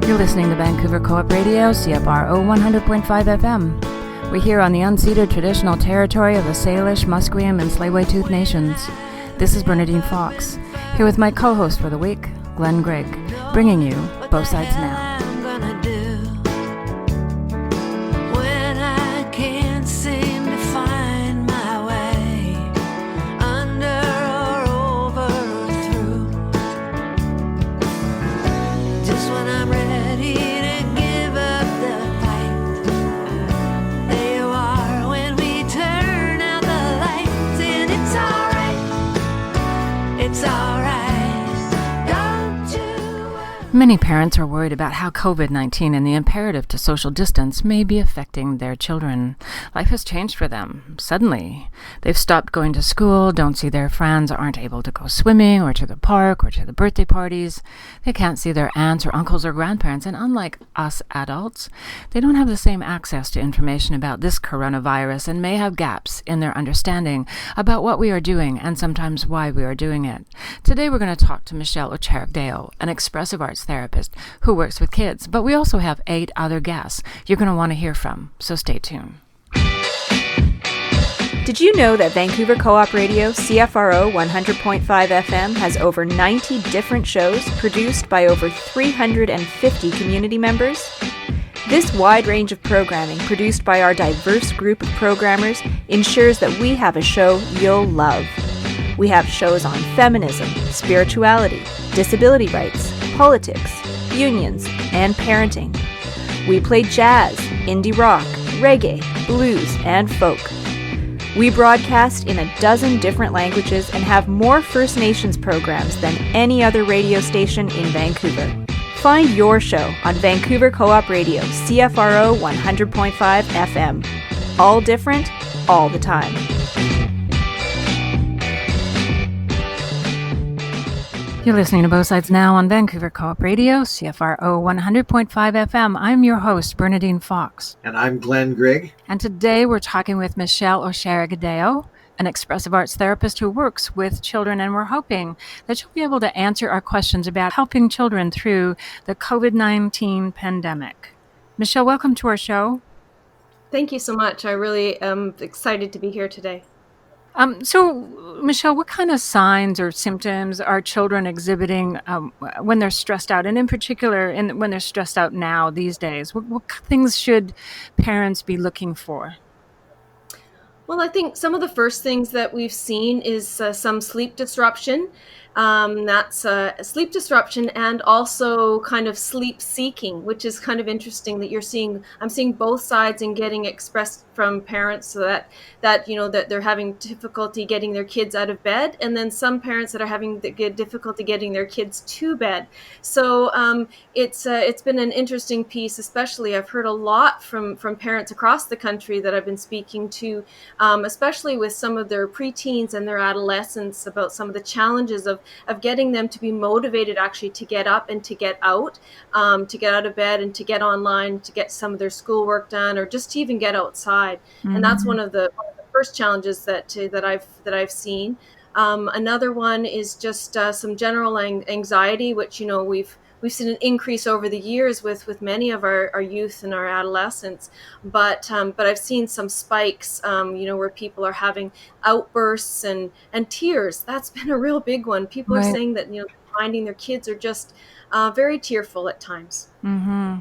You're listening to Vancouver Co-op Radio, CFRO 100.5 FM. We're here on the unceded traditional territory of the Salish, Musqueam, and Tsleil-Waututh nations. This is Bernadine Fox, here with my co-host for the week, Glen Grigg, bringing you Both Sides Now. Many parents are worried about how Covid-19 and the imperative to social distance may be affecting their children. Life has changed for them, suddenly. They've stopped going to school, don't see their friends, aren't able to go swimming or to the park or to the birthday parties. They can't see their aunts or uncles or grandparents, and unlike us adults, they don't have the same access to information about this coronavirus and may have gaps in their understanding about what we are doing and sometimes why we are doing it. Today we're going to talk to Michelle Oucharek-Deo, an expressive arts therapist who works with kids, but we also have 8 other guests you're going to want to hear from, so stay tuned. Did you know that Vancouver Co-op Radio, CFRO 100.5 FM, has over 90 different shows produced by over 350 community members? This wide range of programming produced by our diverse group of programmers ensures that we have a show you'll love. We have shows on feminism, spirituality, disability rights, politics, unions, and parenting. We play jazz, indie rock, reggae, blues, and folk. We broadcast in 12 different languages and have more First Nations programs than any other radio station in Vancouver. Find your show on Vancouver Co-op Radio, CFRO 100.5 FM. All different, all the time. You're listening to Both Sides Now on Vancouver Co-op Radio, CFRO 100.5 FM. I'm your host, Bernadine Fox. And I'm Glen Grigg. And today we're talking with Michelle Oucharek-Deo, an expressive arts therapist who works with children, and we're hoping that she'll be able to answer our questions about helping children through the Covid-19 pandemic. Michelle, welcome to our show. Thank you so much. I really am excited to be here today. So, Michelle, what kind of signs or symptoms are children exhibiting when they're stressed out, and in particular when they're stressed out now these days? What things should parents be looking for? Well, I think some of the first things that we've seen is some sleep disruption. That's sleep disruption and also kind of sleep seeking, which is kind of interesting that I'm seeing both sides and getting expressed from parents, so that they're having difficulty getting their kids out of bed, and then some parents that are having difficulty getting their kids to bed. So it's been an interesting piece, especially I've heard a lot from parents across the country that I've been speaking to, especially with some of their preteens and their adolescents, about some of the challenges of getting them to be motivated actually to get up and to get out of bed and to get online, to get some of their schoolwork done, or just to even get outside. Mm-hmm. And that's one of the first challenges that I've seen. Another one is just some general anxiety, which we've seen an increase over the years with many of our youth and our adolescents, but I've seen some spikes, where people are having outbursts and tears. That's been a real big one. People are saying that finding their kids are just very tearful at times. Mm-hmm.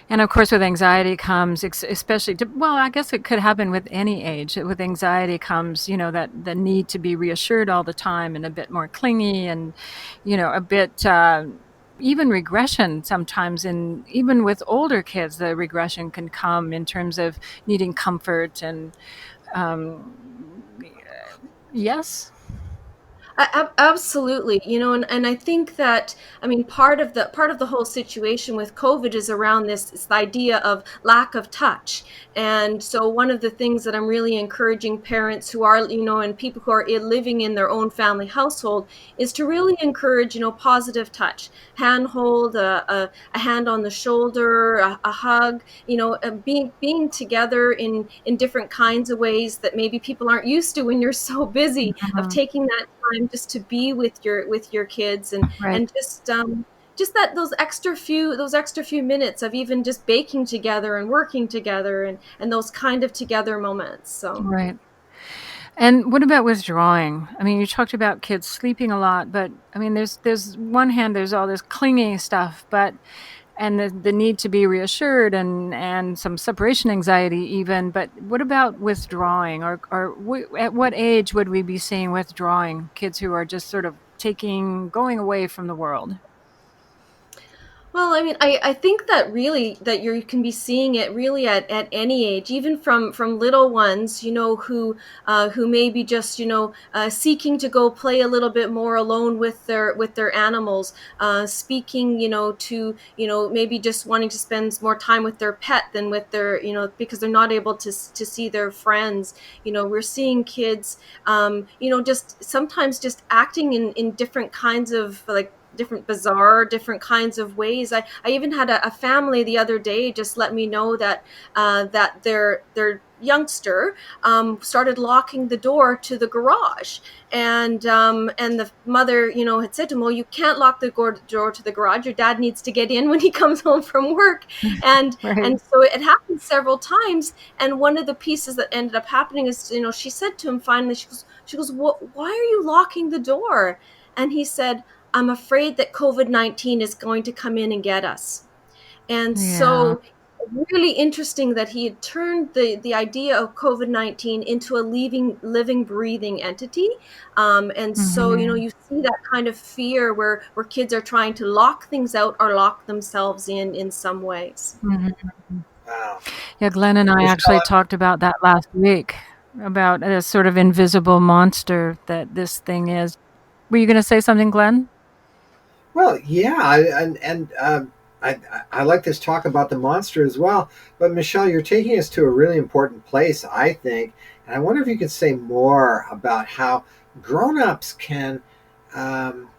And of course, with anxiety comes, especially, I guess it could happen with any age. With anxiety comes, that the need to be reassured all the time and a bit more clingy and, a bit, even regression sometimes. And even with older kids, the regression can come in terms of needing comfort and, yes. Absolutely, and I think that part of the whole situation with COVID is around this idea of lack of touch, and so one of the things that I'm really encouraging parents who are and people who are living in their own family household is to really encourage positive touch, handhold, a hand on the shoulder, a hug, being together in different kinds of ways that maybe people aren't used to when you're so busy, of taking that time just to be with your kids and just just that those extra few minutes of even just baking together and working together, and those kind of together moments. So Right. And what about withdrawing? I mean, you talked about kids sleeping a lot, but I mean, there's one hand, there's all this clingy stuff, but and the need to be reassured and some separation anxiety even. But what about withdrawing, at what age would we be seeing withdrawing kids who are just sort of going away from the world? well, I mean, I think that really that you can be seeing it really at any age, even from little ones, who may be just seeking to go play a little bit more alone with their animals, speaking to maybe just wanting to spend more time with their pet than with their because they're not able to see their friends. We're seeing kids, just sometimes just acting in different kinds of like different bizarre different kinds of ways. I even had a family the other day just let me know that that their youngster started locking the door to the garage, and the mother had said to him, well, you can't lock the door to the garage, your dad needs to get in when he comes home from work. and Right. and so it happened several times, and one of the pieces that ended up happening is she said to him finally, she goes, why are you locking the door? And he said, I'm afraid that COVID-19 is going to come in and get us. And Yeah. so really interesting that he had turned the idea of COVID-19 into a living, breathing entity. And so, Hmm. you see that kind of fear where kids are trying to lock things out or lock themselves in some ways. Hmm. Wow. Yeah, Glenn and I actually Michelle, talked about that last week, about a sort of invisible monster that this thing is. Were you going to say something, Glenn? well, yeah, I like this talk about the monster as well. But Michelle, you're taking us to a really important place, I think, and I wonder if you could say more about how grown-ups can um,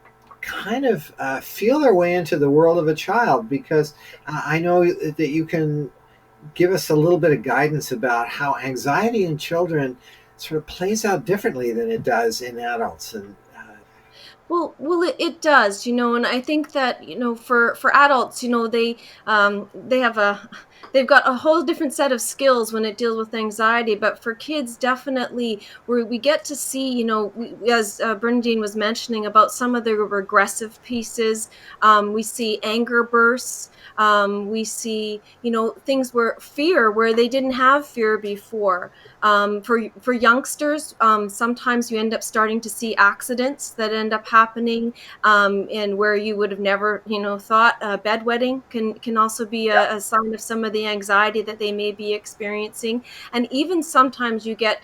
kind of feel their way into the world of a child, because I know that you can give us a little bit of guidance about how anxiety in children sort of plays out differently than it does in adults, and Well, it does, and I think that for adults, they have they've got a whole different set of skills when it deals with anxiety. But for kids, definitely, where we get to see, as Bernadine was mentioning about some of the regressive pieces, we see anger bursts, we see things where they didn't have fear before. For youngsters, sometimes you end up starting to see accidents that end up happening, and where you would have never, thought. Bedwetting can also be a sign of some of the anxiety that they may be experiencing, and even sometimes you get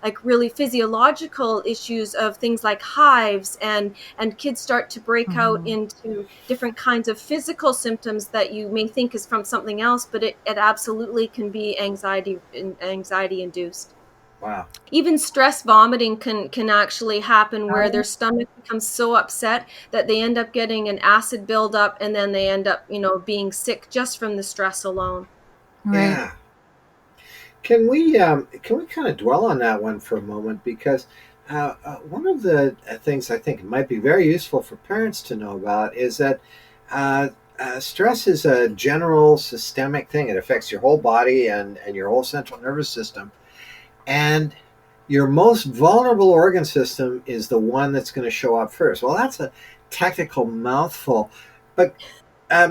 like really physiological issues of things like hives, and kids start to break out Mhm. into different kinds of physical symptoms that you may think is from something else, but it absolutely can be anxiety induced. wow. Even stress vomiting can actually happen, where their stomach becomes so upset that they end up getting an acid buildup, and then they end up being sick just from the stress alone. Right. Yeah. Can we kind of dwell on that one for a moment? Because one of the things I think might be very useful for parents to know about is that uh, stress is a general systemic thing. It affects your whole body and your whole central nervous system. And your most vulnerable organ system is the one that's going to show up first. Well, that's a technical mouthful, but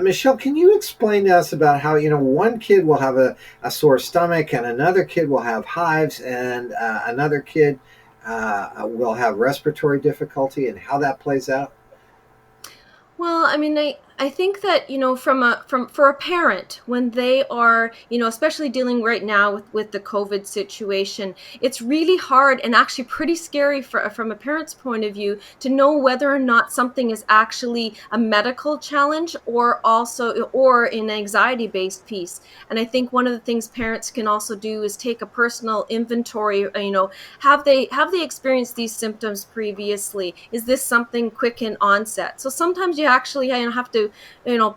Michelle, can you explain to us about how one kid will have a sore stomach, and another kid will have hives, and another kid will have respiratory difficulty, and how that plays out? Well, I mean, I think that from for a parent, when they are especially dealing right now with the COVID situation, it's really hard and actually pretty scary from a parent's point of view to know whether or not something is actually a medical challenge or an anxiety based piece. And I think one of the things parents can also do is take a personal inventory. Have they experienced these symptoms previously? Is this something quick in onset? So sometimes you actually have to,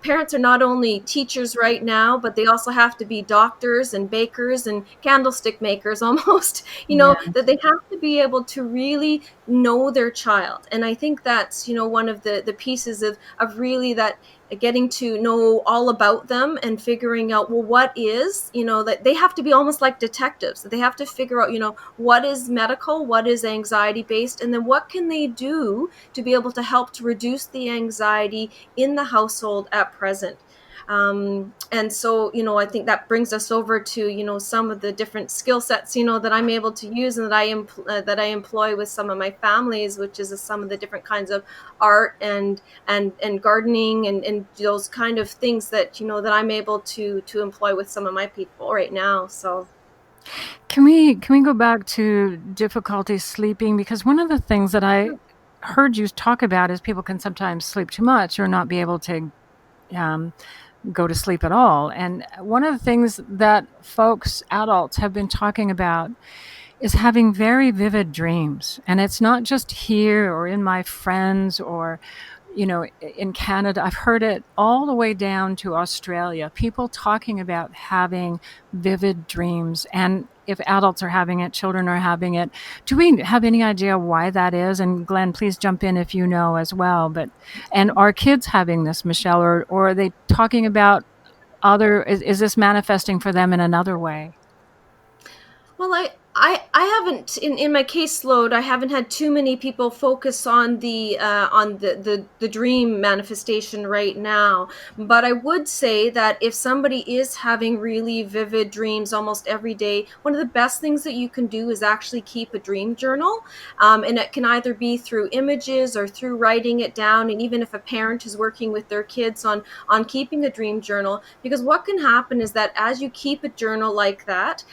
parents are not only teachers right now, but they also have to be doctors and bakers and candlestick makers almost, that Yes. they have to be able to really know their child. And I think that's, one of the pieces of really that getting to know all about them and figuring out, well, what is, that they have to be almost like detectives. They have to figure out, what is medical, what is anxiety based, and then what can they do to be able to help to reduce the anxiety in the household at present. And so, I think that brings us over to, some of the different skill sets, that I'm able to use and that I employ with some of my families, which is some of the different kinds of art and gardening and those kind of things that, that I'm able to employ with some of my people right now. So. Can we go back to difficulty sleeping? Because one of the things that I heard you talk about is people can sometimes sleep too much or not be able to go to sleep at all. And one of the things that adults have been talking about is having very vivid dreams. And it's not just here or in my friends or, in Canada. I've heard it all the way down to Australia, people talking about having vivid dreams. And if adults are having it, children are having it. Do we have any idea why that is? And Glen, please jump in if you know as well. And are kids having this, Michelle, or are they talking about is this manifesting for them in another way? Well, I haven't in my caseload. I haven't had too many people focus on the dream manifestation right now. But I would say that if somebody is having really vivid dreams almost every day, one of the best things that you can do is actually keep a dream journal, and it can either be through images or through writing it down. And even if a parent is working with their kids on keeping a dream journal, because what can happen is that as you keep a journal like that,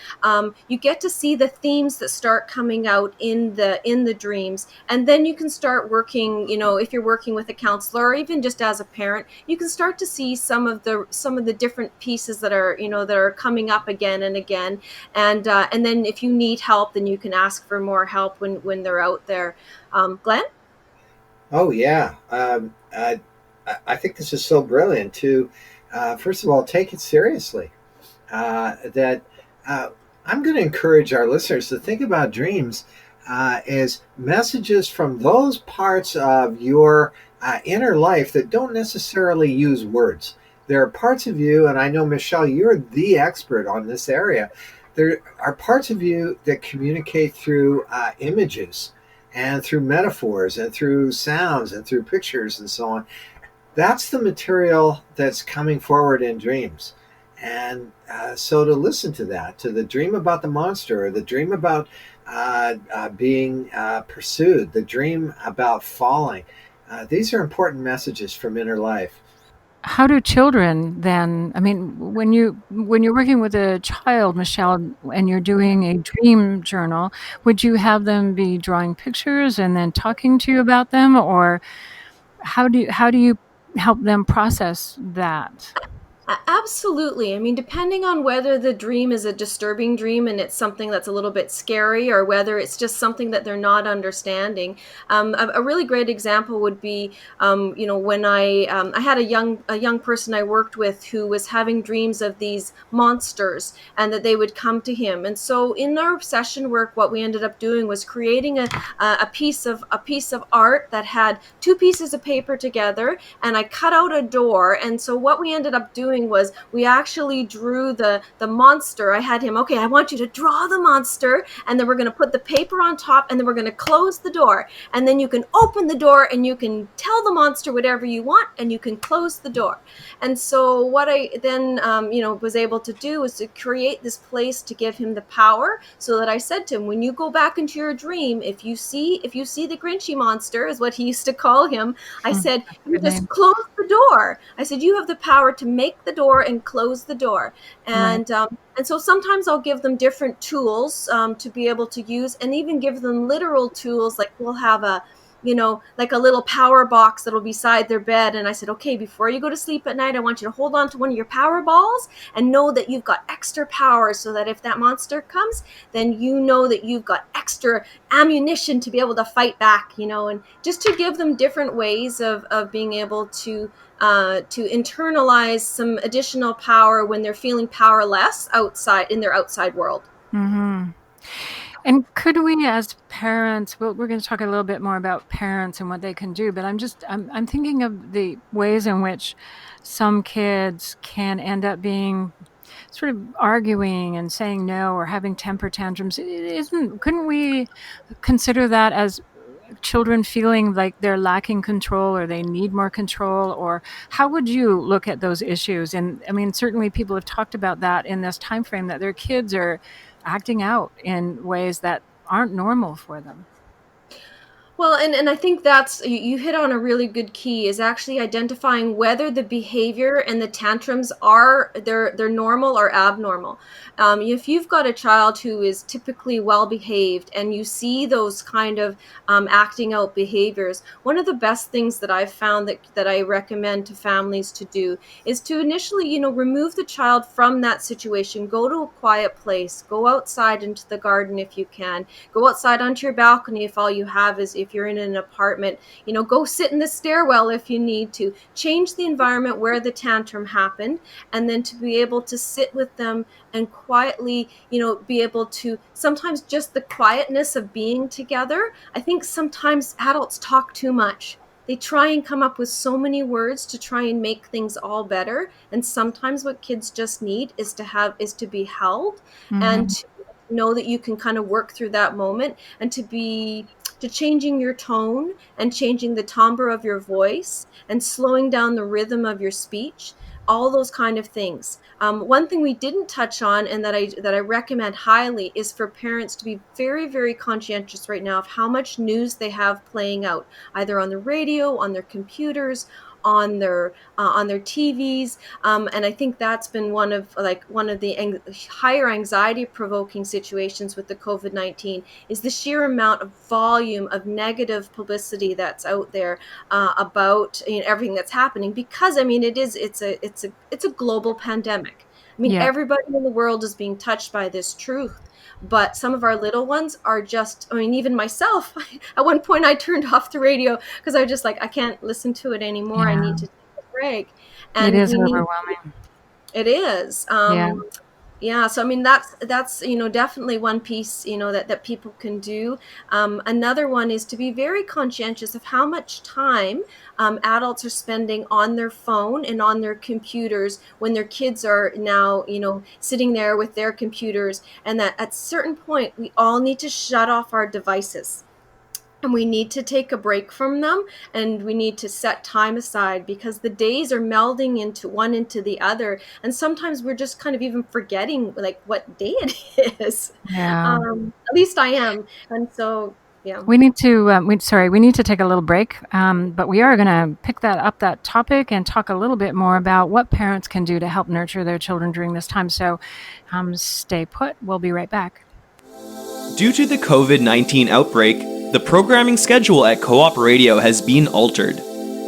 you get to see the themes that start coming out in the dreams, and then you can start working, if you're working with a counselor or even just as a parent, you can start to see some of the different pieces that are coming up again and again, and then if you need help, then you can ask for more help when they're out there. Glenn? Oh yeah, I think this is so brilliant to first of all take it seriously. That I'm going to encourage our listeners to think about dreams as messages from those parts of your inner life that don't necessarily use words. There are parts of you, and I know, Michelle, you're the expert on this area. There are parts of you that communicate through images and through metaphors and through sounds and through pictures and so on. That's the material that's coming forward in dreams. And so to listen to that, to the dream about the monster, or the dream about being pursued, the dream about falling, these are important messages from inner life. How do children then, I mean, when you're working with a child, Michelle, and you're doing a dream journal, would you have them be drawing pictures and then talking to you about them, or how do you help them process that? Absolutely. I mean, depending on whether the dream is a disturbing dream and it's something that's a little bit scary, or whether it's just something that they're not understanding. A really great example would be, when I had a young person I worked with who was having dreams of these monsters, and that they would come to him. And so in our session work, what we ended up doing was creating a piece of art that had two pieces of paper together, and I cut out a door. And so what we ended up doing was we actually drew the monster. I had him, okay, I want you to draw the monster, and then we're going to put the paper on top, and then we're going to close the door, and then you can open the door and you can tell the monster whatever you want, and you can close the door. And so what I then was able to do was to create this place to give him the power, so that I said to him, when you go back into your dream, if you see the Grinchy monster, is what he used to call him, I said, you just close the door. I said, you have the power to make the door and close the door. And Right. And so sometimes I'll give them different tools to be able to use, and even give them literal tools. Like we'll have like a little power box that'll be beside their bed. And I said, okay, before you go to sleep at night, I want you to hold on to one of your power balls and know that you've got extra power, so that if that monster comes, then you know that you've got extra ammunition to be able to fight back, and just to give them different ways of being able to internalize some additional power when they're feeling powerless outside in their outside world. Mm-hmm. And could we, as parents, well, we're going to talk a little bit more about parents and what they can do, but I'm thinking of the ways in which some kids can end up being sort of arguing and saying no or having temper tantrums. Couldn't we consider that as children feeling like they're lacking control or they need more control? Or how would you look at those issues? And I mean, certainly people have talked about that in this time frame, that their kids are acting out in ways that aren't normal for them. Well, and I think that's you hit on a really good key is actually identifying whether the behavior and the tantrums are they're normal or abnormal. If you've got a child who is typically well behaved and you see those kind of acting out behaviors, one of the best things that I've found that I recommend to families to do is to initially, remove the child from that situation. Go to a quiet place. Go outside into the garden if you can. Go outside onto your balcony if all you have is, if you're in an apartment, go sit in the stairwell if you need to. Change the environment where the tantrum happened, and then to be able to sit with them and quietly, be able to, sometimes just the quietness of being together. I think sometimes adults talk too much. They try and come up with so many words to try and make things all better. And sometimes what kids just need is to be held, and to know that you can kind of work through that moment, and to changing your tone and changing the timbre of your voice and slowing down the rhythm of your speech, all those kind of things. One thing we didn't touch on, and that I recommend highly, is for parents to be very, very conscientious right now of how much news they have playing out, either on the radio, on their computers, on their TVs, and I think that's been one of the higher anxiety provoking situations with the COVID-19 is the sheer amount of volume of negative publicity that's out there about everything that's happening, because I mean it's a global pandemic. I mean, Yeah. everybody in the world is being touched by this truth, but some of our little ones are just, I mean, even myself, at one point I turned off the radio because I was just like, I can't listen to it anymore. I Yeah. need to take a break. It And is we need, overwhelming. it is. Yeah. Yeah, so I mean that's definitely one piece that people can do. Another one is to be very conscientious of how much time adults are spending on their phone and on their computers when their kids are now sitting there with their computers, and that at a certain point we all need to shut off our devices. And we need to take a break from them, and we need to set time aside, because the days are melding into the other. And sometimes we're just kind of even forgetting like what day it is. Yeah. At least I am. And so, yeah. We need to, we need to take a little break, but we are going to pick that topic and talk a little bit more about what parents can do to help nurture their children during this time. So stay put. We'll be right back. Due to the COVID-19 outbreak, the programming schedule at Co-op Radio has been altered.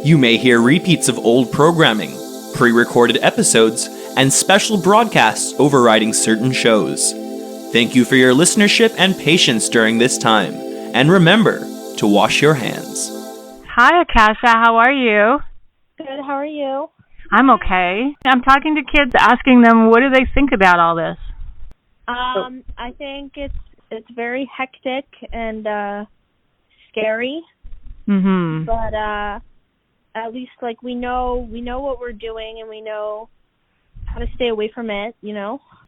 You may hear repeats of old programming, pre-recorded episodes, and special broadcasts overriding certain shows. Thank you for your listenership and patience during this time. And remember to wash your hands. Hi, Akasha. How are you? Good. How are you? I'm okay. I'm talking to kids, asking them, what do they think about all this? I think it's very hectic and scary. Mm-hmm. But at least like we know what we're doing, and we know how to stay away from it. Do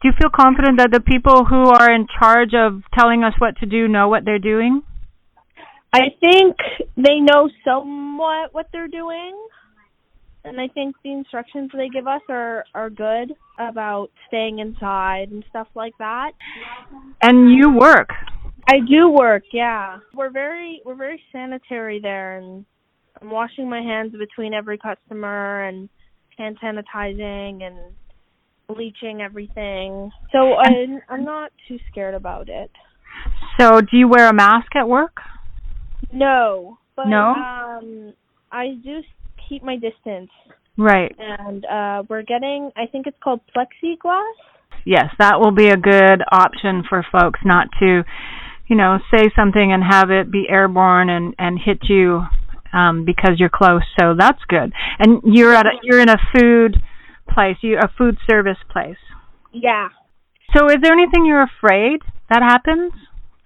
you feel confident that the people who are in charge of telling us what to do know what they're doing? I think they know somewhat what they're doing, and I think the instructions they give us are good about staying inside and stuff like that. And you work. I do work, yeah. We're very sanitary there, and I'm washing my hands between every customer and hand sanitizing and bleaching everything. So I'm not too scared about it. So do you wear a mask at work? No. But, no? I do keep my distance. Right. And we're getting, I think it's called plexiglass. Yes, that will be a good option for folks not to, say something and have it be airborne and hit you because you're close. So that's good. And you're in a food place, a food service place. Yeah. So is there anything you're afraid that happens?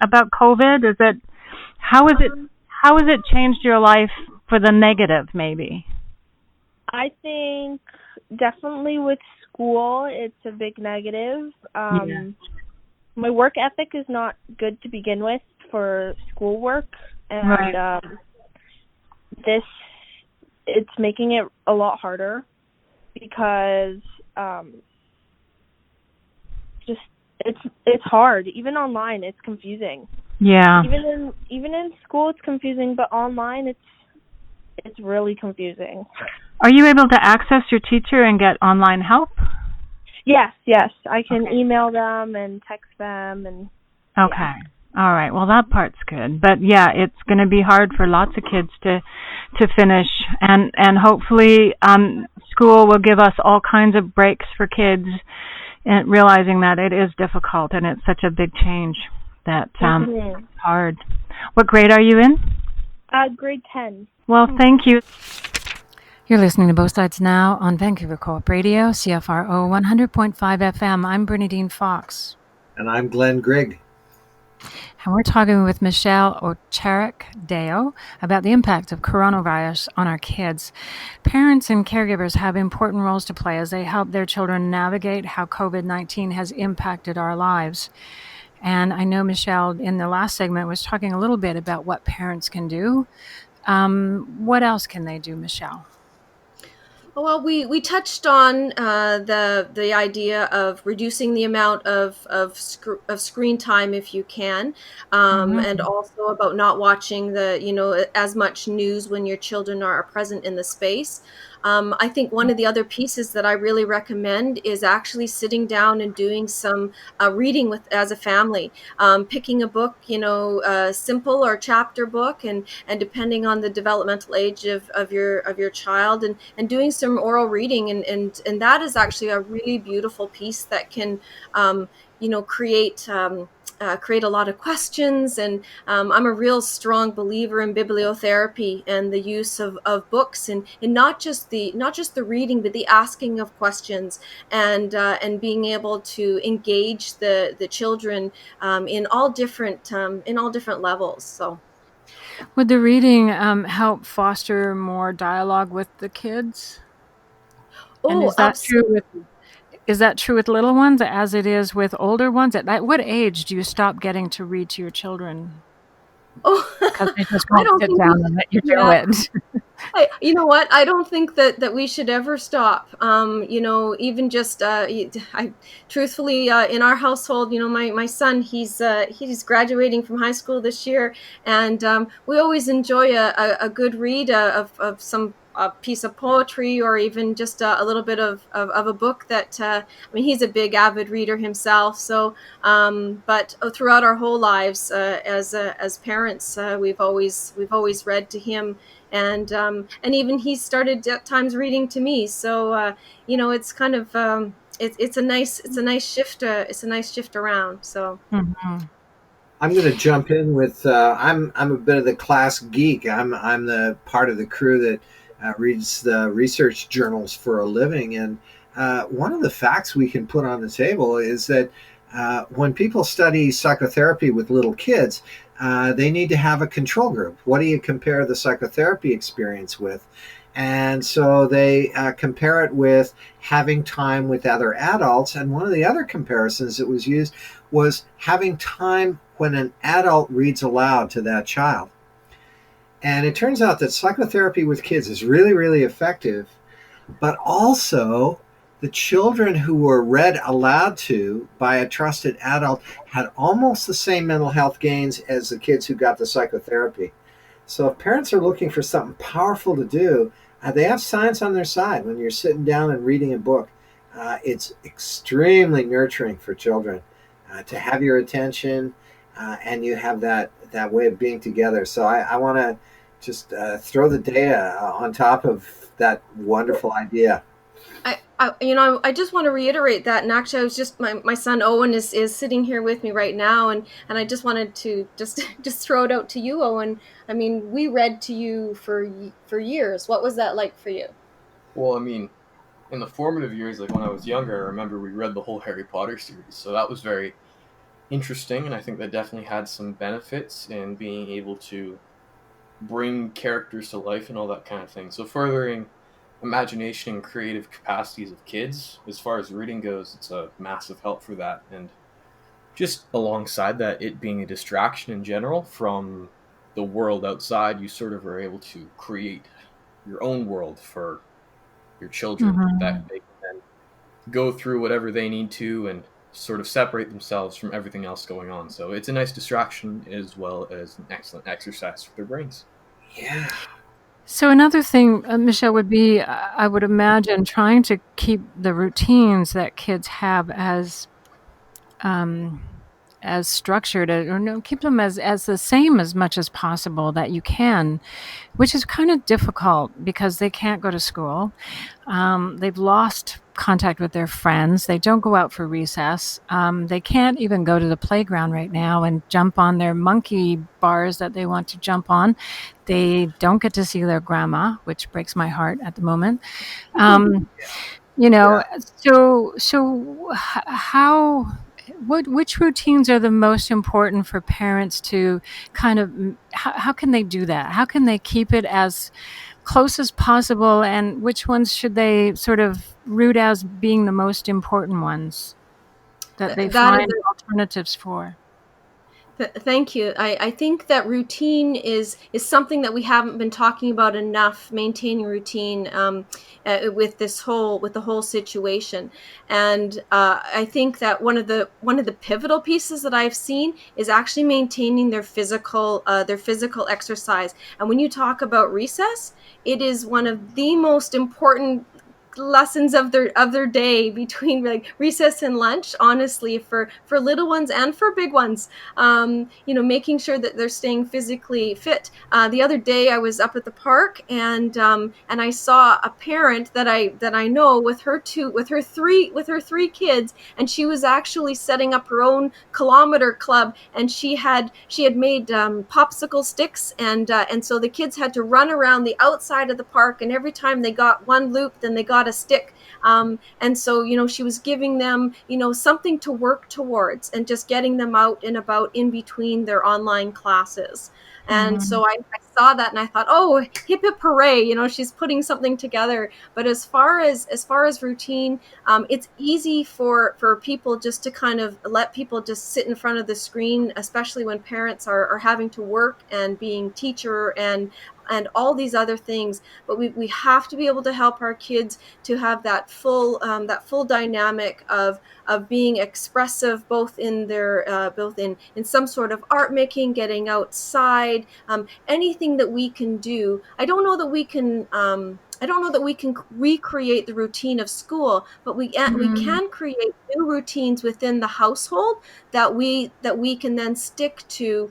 about COVID? How has it changed your life for the negative, maybe? I think definitely with school, it's a big negative. My work ethic is not good to begin with for schoolwork, and Right. it's making it a lot harder because just it's hard. Even online, it's confusing. Yeah. Even in school, it's confusing, but online, it's really confusing. Are you able to access your teacher and get online help? Yes, I can email them and text them and. Okay. Yeah. All right. Well, that part's good. But yeah, it's going to be hard for lots of kids to finish, and hopefully school will give us all kinds of breaks for kids, and realizing that it is difficult and it's such a big change that it's hard. What grade are you in? Grade 10. Well, thank you. You're listening to Both Sides Now on Vancouver Co-op Radio, CFRO 100.5 FM. I'm Bernadine Fox. And I'm Glen Grigg. And we're talking with Michelle Oucharek-Deo about the impact of coronavirus on our kids. Parents and caregivers have important roles to play as they help their children navigate how COVID-19 has impacted our lives. And I know Michelle, in the last segment, was talking a little bit about what parents can do. What else can they do, Michelle? Well, we touched on the idea of reducing the amount of screen time if you can, and also about not watching as much news when your children are present in the space. I think one of the other pieces that I really recommend is actually sitting down and doing some reading as a family, picking a book, a simple or chapter book, and depending on the developmental age of your child, and doing some oral reading, and that is actually a really beautiful piece that can create a lot of questions. And I'm a real strong believer in bibliotherapy and the use of books, and not just the reading, but the asking of questions, and being able to engage the children in all different levels. So would the reading help foster more dialogue with the kids? And is that true with little ones as it is with older ones? At what age do you stop getting to read to your children? Because they just won't sit down and let you do it. You know what? I don't think that we should ever stop. Even just truthfully, in our household, my son, he's graduating from high school this year, and we always enjoy a good read of some a piece of poetry, or even just a little bit of a book that he's a big avid reader himself. So but throughout our whole lives as parents, we've always read to him, and even he started at times reading to me. So it's kind of it's a nice shift around. So I'm going to jump in with I'm a bit of the class geek. I'm the part of the crew that reads the research journals for a living, and one of the facts we can put on the table is that when people study psychotherapy with little kids, they need to have a control group. What do you compare the psychotherapy experience with? And so they compare it with having time with other adults. And one of the other comparisons that was used was having time when an adult reads aloud to that child. And it turns out that psychotherapy with kids is really, really effective, but also the children who were read aloud to by a trusted adult had almost the same mental health gains as the kids who got the psychotherapy. So if parents are looking for something powerful to do, they have science on their side. When you're sitting down and reading a book, it's extremely nurturing for children to have your attention, and you have that way of being together. So I want to just throw the data on top of that wonderful idea. I just want to reiterate that, and actually I was just my son Owen is sitting here with me right now, and I just wanted to just throw it out to you, Owen. I mean, we read to you for years. What was that like for you? Well, in the formative years, like when I was younger, I remember we read the whole Harry Potter series, so that was very interesting, and I think that definitely had some benefits in being able to bring characters to life and all that kind of thing. So furthering imagination and creative capacities of kids, as far as reading goes, it's a massive help for that. And just alongside that, it being a distraction in general from the world outside, you sort of are able to create your own world for your children that Mhm. they can then go through whatever they need to and sort of separate themselves from everything else going on. So it's a nice distraction as well as an excellent exercise for their brains. Yeah. So another thing, Michelle, would be I would imagine trying to keep the routines that kids have um, as structured, or no, keep them as the same as much as possible that you can, which is kind of difficult because they can't go to school. They've lost contact with their friends. They don't go out for recess. They can't even go to the playground right now and jump on their monkey bars that they want to jump on. They don't get to see their grandma, which breaks my heart at the moment. Um, you know, Yeah. how which routines are the most important for parents to kind of how can they do that? How can they keep it as close as possible, and which ones should they sort of root as being the most important ones that they That is find alternatives for? Thank you. I think that routine is something that we haven't been talking about enough. Maintaining routine with the whole situation, and I think that one of the pivotal pieces that I've seen is actually maintaining their physical exercise. And when you talk about recess, it is one of the most important lessons of their day between like recess and lunch, honestly, for little ones and for big ones. Making sure that they're staying physically fit. The other day I was up at the park, and I saw a parent that I know with her three kids, and she was actually setting up her own kilometer club, and she had made popsicle sticks, and so the kids had to run around the outside of the park, and every time they got one loop, then they got a stick. And so she was giving them something to work towards, and just getting them out and about in between their online classes. And Mhm. so I saw that, and I thought, oh, hip hip hooray, she's putting something together. But as far as routine, it's easy for people just to kind of let people just sit in front of the screen, especially when parents are having to work and being teacher and all these other things. But we have to be able to help our kids to have that full dynamic of being expressive, both in some sort of art making, getting outside, anything that we can do. I don't know that we can recreate the routine of school, but we Mhm. can create new routines within the household that we can then stick to.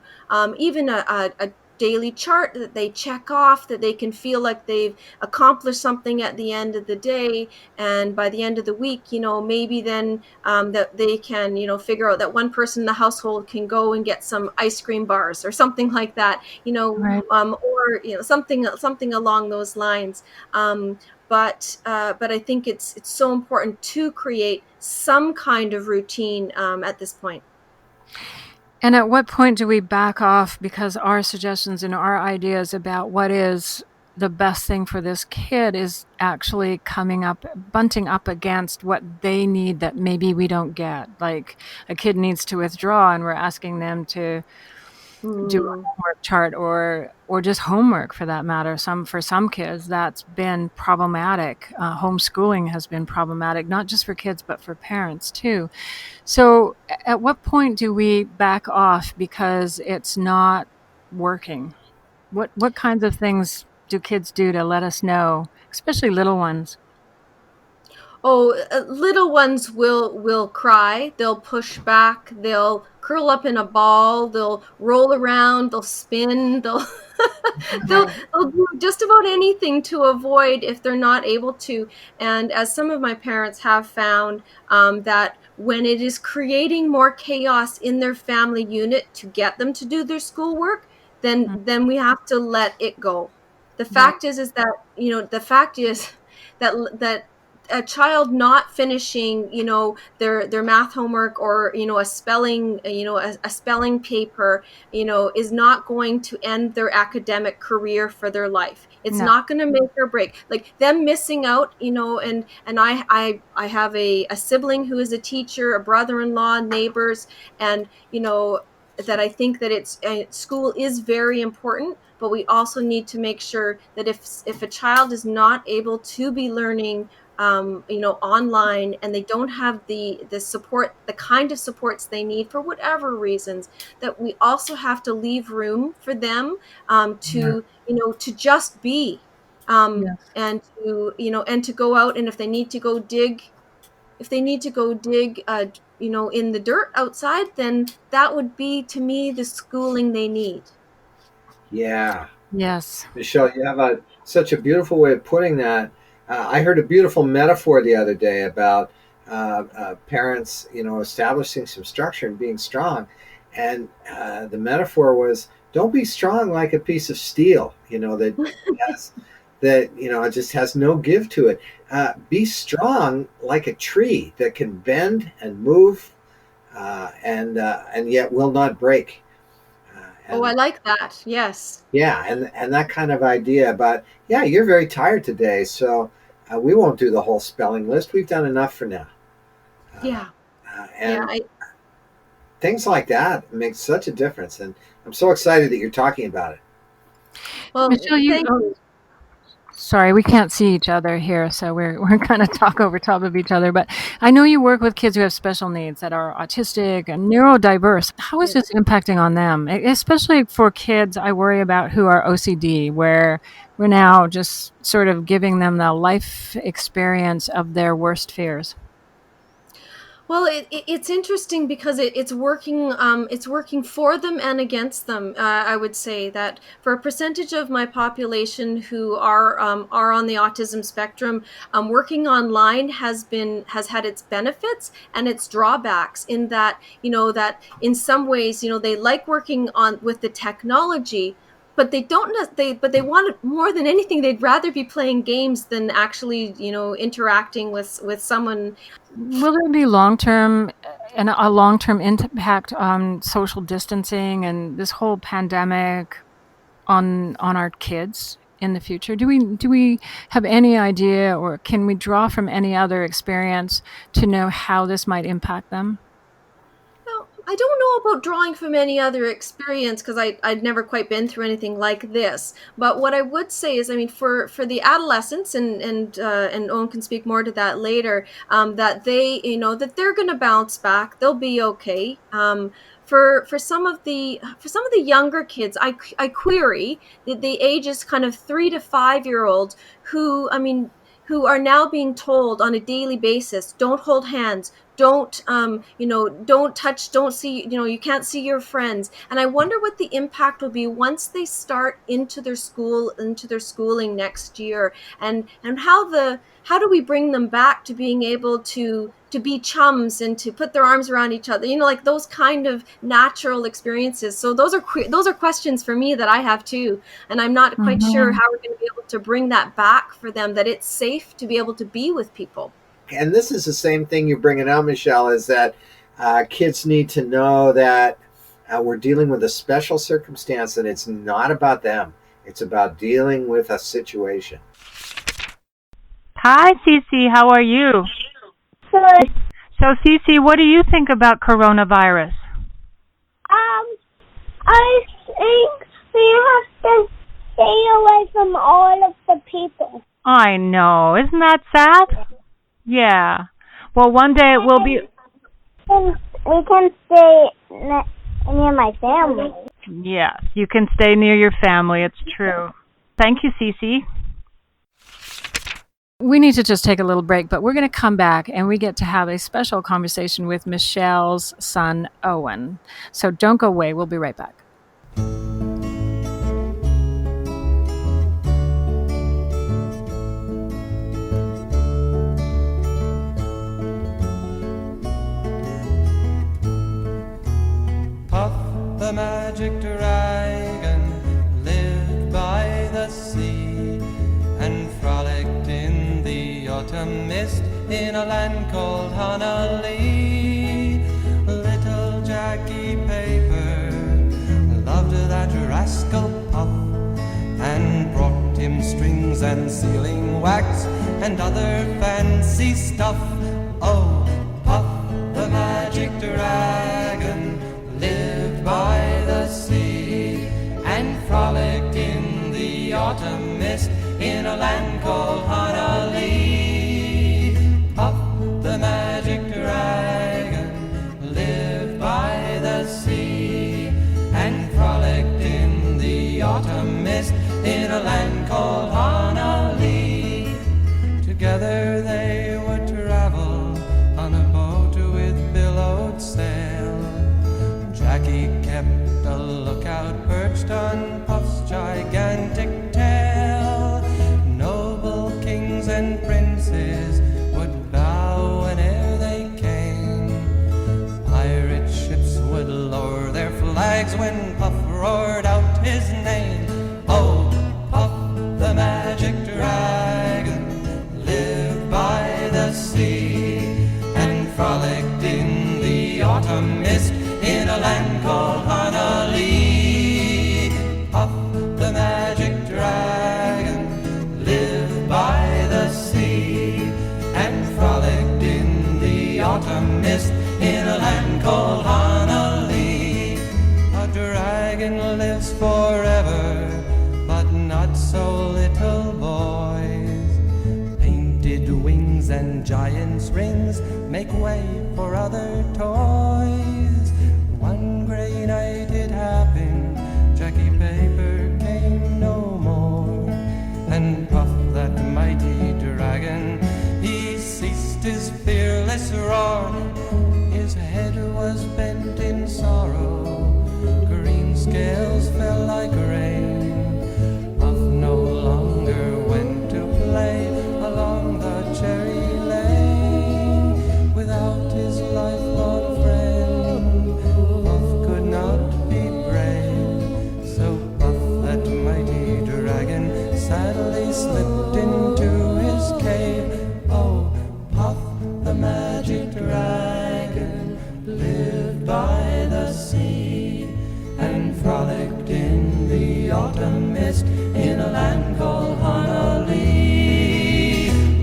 Even a daily chart that they check off, that they can feel like they've accomplished something at the end of the day. And by the end of the week, maybe then that they can figure out that one person in the household can go and get some ice cream bars or something like that, Right. or something along those lines. But I think it's so important to create some kind of routine at this point. And at what point do we back off because our suggestions and our ideas about what is the best thing for this kid is actually bunting up against what they need that maybe we don't get? Like a kid needs to withdraw and we're asking them to do a Mm. homework chart, or just homework for that matter. For some kids that's been problematic. Homeschooling has been problematic, not just for kids but for parents too. So at what point do we back off because it's not working? What kinds of things do kids do to let us know, especially little ones? Oh, little ones will cry. They'll push back. They'll curl up in a ball. They'll roll around. They'll spin. They'll they'll Right. they'll do just about anything to avoid if they're not able to. And as some of my parents have found, that when it is creating more chaos in their family unit to get them to do their schoolwork, then Mm, then we have to let it go. The right. fact is that the fact is that a child not finishing, their math homework, or a spelling, a spelling paper, is not going to end their academic career for their life. It's No. not going to make or break. Like them missing out, and I have a sibling who is a teacher, a brother-in-law, neighbors, and that I think that school is very important, but we also need to make sure that if a child is not able to be learning, online, and they don't have the support, the kind of supports they need for whatever reasons, that we also have to leave room for them, to just be, Yes. and to go out, and if they need to go dig, in the dirt outside, then that would be, to me, the schooling they need. Yeah. Yes. Michelle, you have such a beautiful way of putting that. I heard a beautiful metaphor the other day about parents, establishing some structure and being strong. And the metaphor was, don't be strong like a piece of steel, that has, it just has no give to it. Be strong like a tree that can bend and move, and yet will not break. I like that. Yes. Yeah, and that kind of idea. But yeah, you're very tired today, so we won't do the whole spelling list. We've done enough for now. Yeah. And Yeah. things like that make such a difference, and I'm so excited that you're talking about it. Well, Michelle, sorry, we can't see each other here, so we're kind of talk over top of each other. But I know you work with kids who have special needs, that are autistic and neurodiverse. How is this impacting on them? Especially for kids, I worry about, who are OCD, where we're now just sort of giving them the life experience of their worst fears. Well, it's interesting because it's working. It's working for them and against them. I would say that for a percentage of my population who are on the autism spectrum, working online has had its benefits and its drawbacks. In that, that in some ways, they like working with the technology, but they but they want it more than anything. They'd rather be playing games than actually, interacting with someone. Will there be long-term and a long-term impact on social distancing and this whole pandemic on our kids in the future? Do we have any idea, or can we draw from any other experience to know how this might impact them? Well, I don't know about drawing from any other experience, because I'd never quite been through anything like this. But what I would say is, I mean, for the adolescents, and Owen can speak more to that later, that that they're going to bounce back. They'll be okay. For some of the younger kids, I query the ages kind of 3 to 5 year olds who are now being told on a daily basis, don't hold hands, don't don't touch, don't see, you can't see your friends. And I wonder what the impact will be once they start into their schooling next year, and how do we bring them back to being able to be chums and to put their arms around each other, like those kind of natural experiences. So those are questions for me that I have too, and I'm not quite sure how we're going to be able to bring that back for them, that it's safe to be able to be with people. And this is the same thing you're bringing out, Michelle, is that kids need to know that we're dealing with a special circumstance, and it's not about them. It's about dealing with a situation. Hi, Cece. How are you? Good. So, Cece, what do you think about coronavirus? I think we have to stay away from all of the people. I know. Isn't that sad? Yeah. Well, one day it will be... We can stay near my family. Yes, you can stay near your family. It's true. Thank you, Cece. We need to just take a little break, but we're going to come back and we get to have a special conversation with Michelle's son, Owen. So don't go away. We'll be right back. Puff the magic dragon lived by the sea and frolicked in the autumn mist in a land called Honolulu. Little Jackie Paper loved that rascal Puff and brought him strings and sealing wax and other fancy stuff. Oh, Puff the magic dragon lived by the sea and frolicked in the autumn mist in a land called Honolulu. Puff the magic dragon lived by the sea and frolicked in the autumn mist in a land called Honolulu. Together they would travel on a boat with billowed sail. Jackie kept a lookout perched on Puff's gigantic tail. Noble kings and princes would bow whene'er they came. Pirate ships would lower their flags when Puff roared out his name. Oh, Puff the magic dragon lived by the sea and frolicked in the autumn mist in a land called Honolulu. Puff the magic dragon lived by the sea and frolicked in the autumn mist in a land called Honolulu. A dragon lives forever, but not so little boys. Painted wings and giant's rings make way for other toys. One gray night it happened, Jackie Paper came no more, and Puff that mighty dragon, he ceased his fearless roar. His head was bent in sorrow, green scales fell like rain. Puff no longer went to play along the cherry lane. Without his lifelong friend, Puff could not be brave. So Puff that mighty dragon sadly slipped into his cave. Oh, Puff the magic dragon lived by the sea and frolicked in the autumn mist in a land called Honolulu.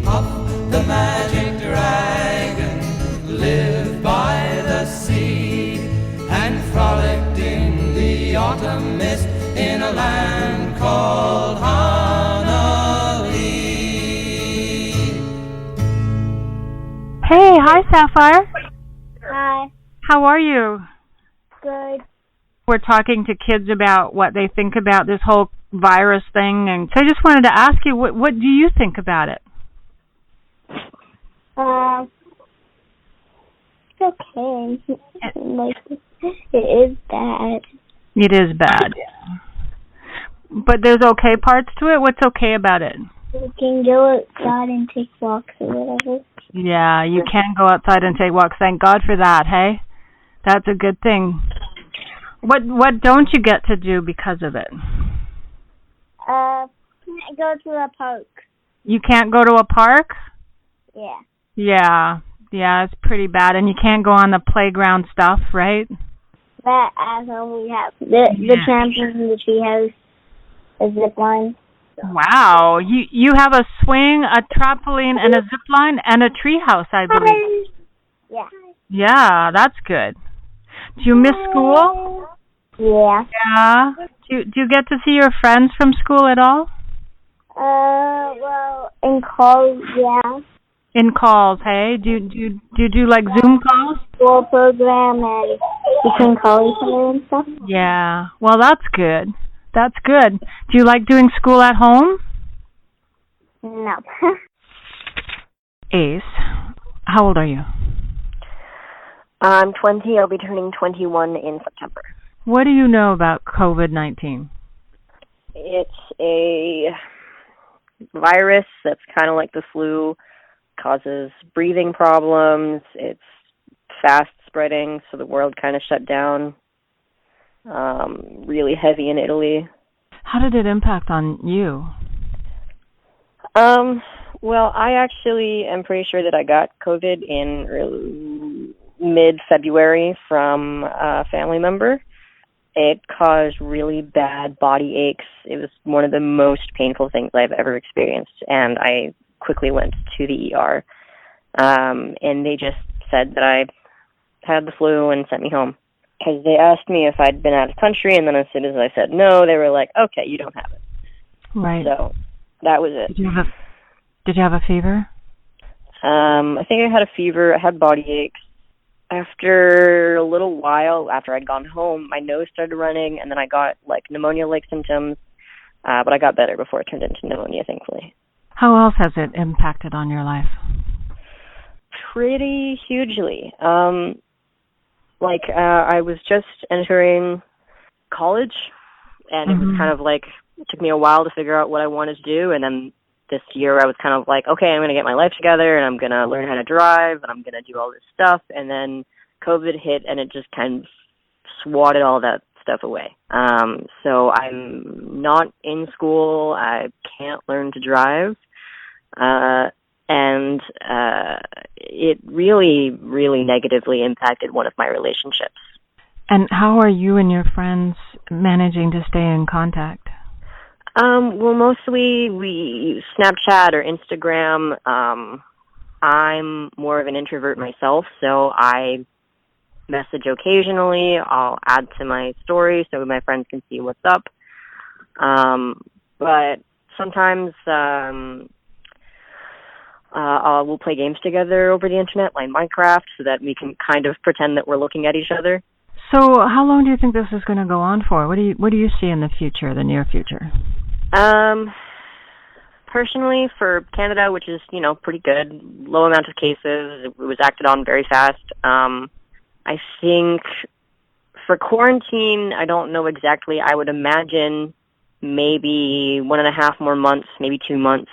Puff the magic dragon lived by the sea and frolicked in the autumn mist in a land called Honolulu. Hey, hi, Sapphire. Hi. How are you? Good. We're talking to kids about what they think about this whole virus thing, and so I just wanted to ask you, what do you think about it? It's okay. Like, it is bad. It is bad. But there's okay parts to it? What's okay about it? You can go outside and take walks or whatever. Yeah, you can go outside and take walks. Thank God for that, hey? That's a good thing. What don't you get to do because of it? Go to a park. You can't go to a park? Yeah. Yeah, it's pretty bad. And you can't go on the playground stuff, right? But at home we have the trampoline, the treehouse, a zip line. Wow, you have a swing, a trampoline, and a zip line, and a treehouse, I believe. Yeah. Yeah, that's good. Do you miss school? Yeah. Yeah. Do you get to see your friends from school at all? Well, in calls, yeah. In calls, hey? Do you do like Zoom calls? School program and you can call each other and stuff. Yeah. Well, that's good. That's good. Do you like doing school at home? No. Ace, how old are you? I'm 20. I'll be turning 21 in September. What do you know about COVID-19? It's a virus that's kind of like the flu, causes breathing problems. It's fast spreading, so the world kind of shut down. Really heavy in Italy. How did it impact on you? Well, I actually am pretty sure that I got COVID in mid-February from a family member. It caused really bad body aches. It was one of the most painful things I've ever experienced, and I quickly went to the ER. And they just said that I had the flu and sent me home. Because they asked me if I'd been out of country, and then as soon as I said no, they were like, okay, you don't have it. Right. So that was it. Did you have a fever? I think I had a fever. I had body aches. After a little while, after I'd gone home, my nose started running, and then I got like pneumonia-like symptoms. But I got better before it turned into pneumonia, thankfully. How else has it impacted on your life? Pretty hugely. I was just entering college, and it was kind of like, it took me a while to figure out what I wanted to do, and then this year I was kind of like, okay, I'm going to get my life together, and I'm going to learn how to drive, and I'm going to do all this stuff, and then COVID hit, and it just kind of swatted all that stuff away. So I'm not in school, I can't learn to drive, and it really, really negatively impacted one of my relationships. And how are you and your friends managing to stay in contact? Well, mostly we use Snapchat or Instagram. I'm more of an introvert myself, so I message occasionally. I'll add to my story so my friends can see what's up. But sometimes we'll play games together over the internet, like Minecraft, so that we can kind of pretend that we're looking at each other. So how long do you think this is going to go on for? What do you see in the future, the near future? Personally, for Canada, which is, pretty good, low amount of cases, it was acted on very fast. I think for quarantine, I don't know exactly. I would imagine maybe 1.5 more months, maybe 2 months.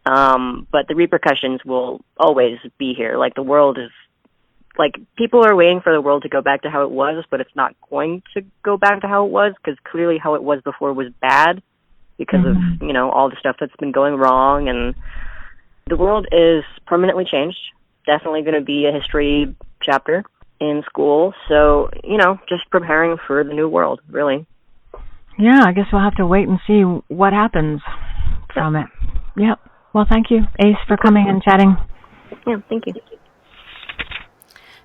But the repercussions will always be here. Like, the world is, people are waiting for the world to go back to how it was, but it's not going to go back to how it was, because clearly how it was before was bad because of, all the stuff that's been going wrong. And the world is permanently changed. Definitely going to be a history chapter in school. So, just preparing for the new world, really. Yeah, I guess we'll have to wait and see what happens from it. Yep. Well, thank you, Ace, for coming and chatting. Yeah, thank you.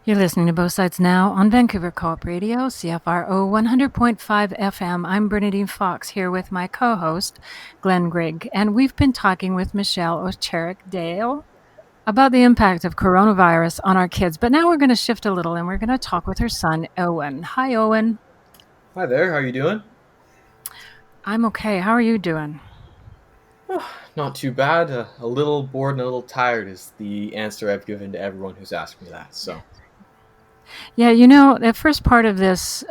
You're listening to Both Sides Now on Vancouver Co-op Radio, CFRO 100.5 FM. I'm Bernadine Fox here with my co-host, Glen Grigg, and we've been talking with Michelle Oucharek-Deo about the impact of coronavirus on our kids. But now we're going to shift a little, and we're going to talk with her son, Owen. Hi, Owen. Hi there. How are you doing? I'm okay. How are you doing? Oh, not too bad. A little bored and a little tired is the answer I've given to everyone who's asked me that. So. Yeah, the first part of this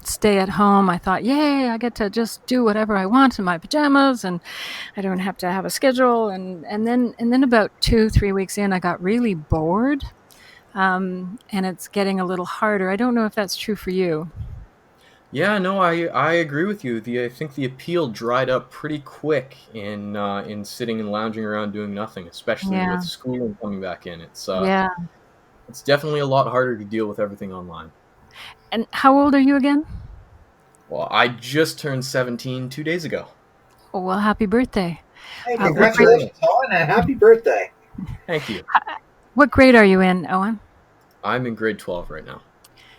stay at home, I thought, yay, I get to just do whatever I want in my pajamas, and I don't have to have a schedule. And then about 2-3 weeks in, I got really bored, and it's getting a little harder. I don't know if that's true for you. Yeah, no, I agree with you. I think the appeal dried up pretty quick in sitting and lounging around doing nothing, especially with school coming back in. It's definitely a lot harder to deal with everything online. And how old are you again? Well, I just turned 17 2 days ago. Oh, well, happy birthday. Hey, congratulations, Owen, and happy birthday. Thank you. What grade are you in, Owen? I'm in grade 12 right now.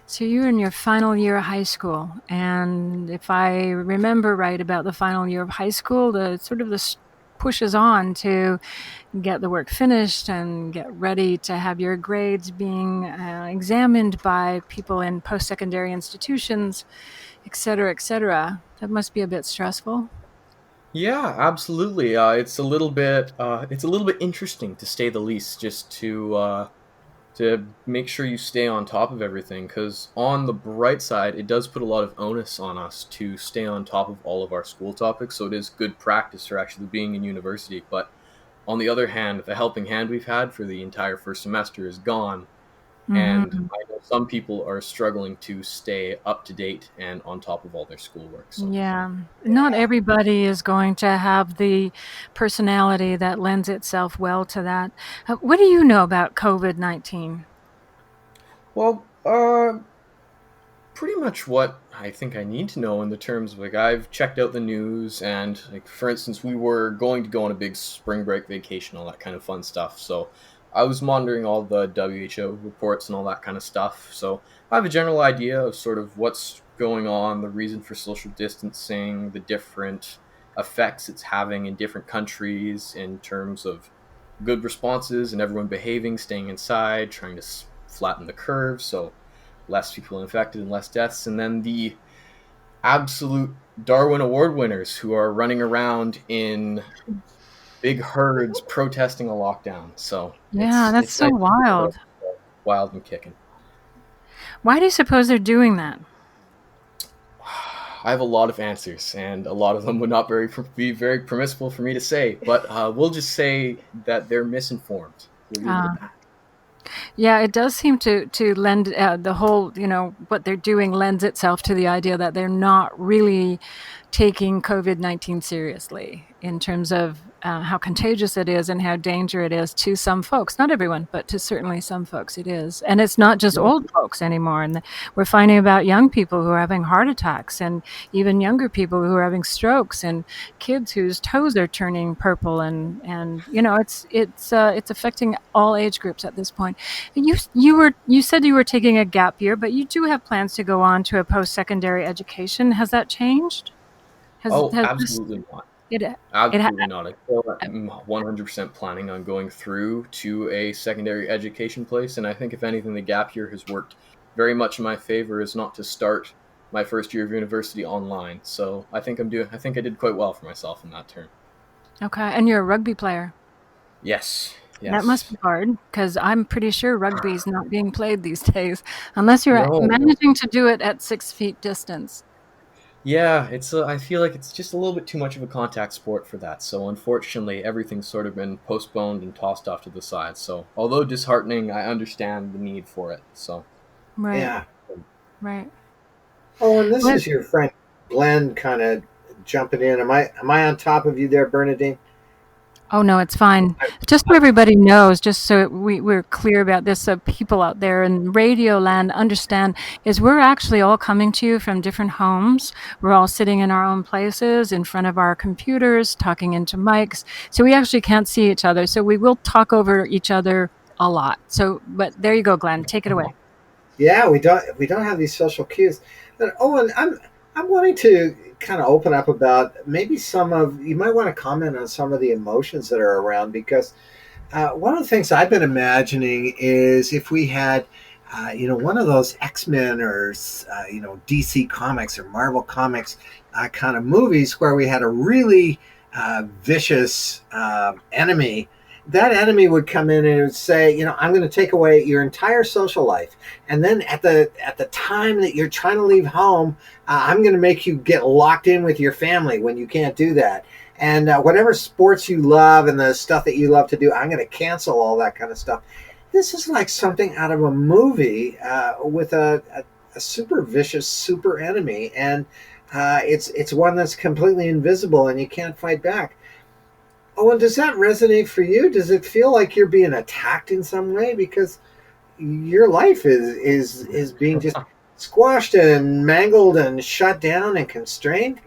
So you're in your final year of high school. And if I remember right about the final year of high school, the pushes on to get the work finished and get ready to have your grades being examined by people in post-secondary institutions, et cetera, et cetera. That must be a bit stressful. Yeah, absolutely. It's a little bit interesting, to say the least, just to make sure you stay on top of everything, because on the bright side, it does put a lot of onus on us to stay on top of all of our school topics, so it is good practice for actually being in university. But on the other hand, the helping hand we've had for the entire first semester is gone, and I know some people are struggling to stay up to date and on top of all their schoolwork. So Yeah. Not everybody is going to have the personality that lends itself well to that. What do you know about COVID-19? well, pretty much what I think I need to know in the terms of, like, I've checked out the news, and, like, for instance, we were going to go on a big spring break vacation, all that kind of fun stuff. So I was monitoring all the WHO reports and all that kind of stuff. So I have a general idea of sort of what's going on, the reason for social distancing, the different effects it's having in different countries in terms of good responses and everyone behaving, staying inside, trying to flatten the curve. So less people infected and less deaths, and then the absolute Darwin Award winners who are running around in big herds protesting a lockdown. So Yeah, that's it's so nice to see the wild. wild and kicking. Why do you suppose they're doing that? I have a lot of answers, and a lot of them would not be very permissible for me to say, but we'll just say that they're misinformed. We'll leave it at that. Yeah, it does seem to lend the whole, what they're doing lends itself to the idea that they're not really taking COVID-19 seriously in terms of how contagious it is and how dangerous it is to some folks. Not everyone, but to certainly some folks it is. And it's not just old folks anymore. And we're finding about young people who are having heart attacks, and even younger people who are having strokes, and kids whose toes are turning purple, and it's affecting all age groups at this point. You said you were taking a gap year, but you do have plans to go on to a post-secondary education. Has that changed? Absolutely not. It Absolutely not. I feel that I'm 100% planning on going through to a secondary education place, and I think if anything, the gap year has worked very much in my favor, is not to start my first year of university online. So I think I did quite well for myself in that term. Okay, and you're a rugby player. Yes. That must be hard, because I'm pretty sure rugby is not being played these days, unless you're managing to do it at 6 feet distance. Yeah, I feel like it's just a little bit too much of a contact sport for that. So unfortunately, everything's sort of been postponed and tossed off to the side. So although disheartening, I understand the need for it. So Right. Yeah. Right. Oh, and this is your friend Glen kind of jumping in. Am I on top of you there, Bernadine? Oh, no, it's fine. Just so everybody knows, just so we're clear about this, so people out there in radio land understand, is we're actually all coming to you from different homes. We're all sitting in our own places in front of our computers, talking into mics. So we actually can't see each other. So we will talk over each other a lot. So, but there you go, Glenn. Take it away. Yeah, we don't have these social cues. But Owen, I'm wanting to kind of open up about maybe you might want to comment on some of the emotions that are around, because one of the things I've been imagining is if we had one of those X-Men or DC Comics or Marvel Comics kind of movies where we had a really vicious enemy. That enemy would come in and would say, I'm going to take away your entire social life. And then at the time that you're trying to leave home, I'm going to make you get locked in with your family when you can't do that. And whatever sports you love and the stuff that you love to do, I'm going to cancel all that kind of stuff. This is like something out of a movie with a super vicious super enemy. And it's one that's completely invisible and you can't fight back. Oh, and does that resonate for you? Does it feel like you're being attacked in some way? Because your life is being just squashed and mangled and shut down and constrained.